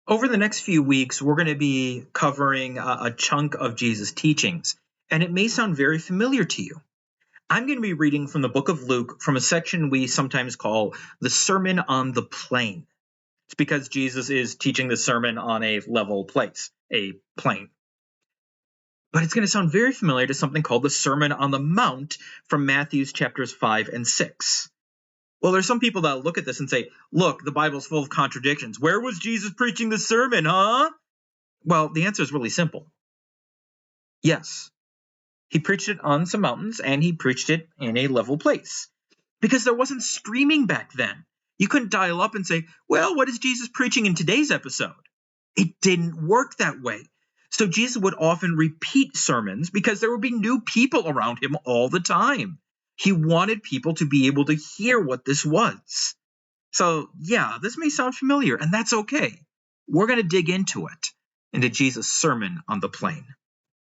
Over the next few weeks, we're going to be covering a chunk of Jesus' teachings, and it may sound very familiar to you. I'm going to be reading from the book of Luke from a section we sometimes call the Sermon on the Plain. It's because Jesus is teaching the sermon on a level place, a plain. But it's going to sound very familiar to something called the Sermon on the Mount from Matthew's chapters 5 and 6. Well, there's some people that look at this and say, look, the Bible's full of contradictions. Where was Jesus preaching the sermon, huh? Well, the answer is really simple. Yes, he preached it on some mountains and he preached it in a level place because there wasn't streaming back then. You couldn't dial up and say, well, what is Jesus preaching in today's episode? It didn't work that way. So Jesus would often repeat sermons because there would be new people around him all the time. He wanted people to be able to hear what this was. So yeah, this may sound familiar, and that's okay. We're going to dig into it, into Jesus' Sermon on the Plain.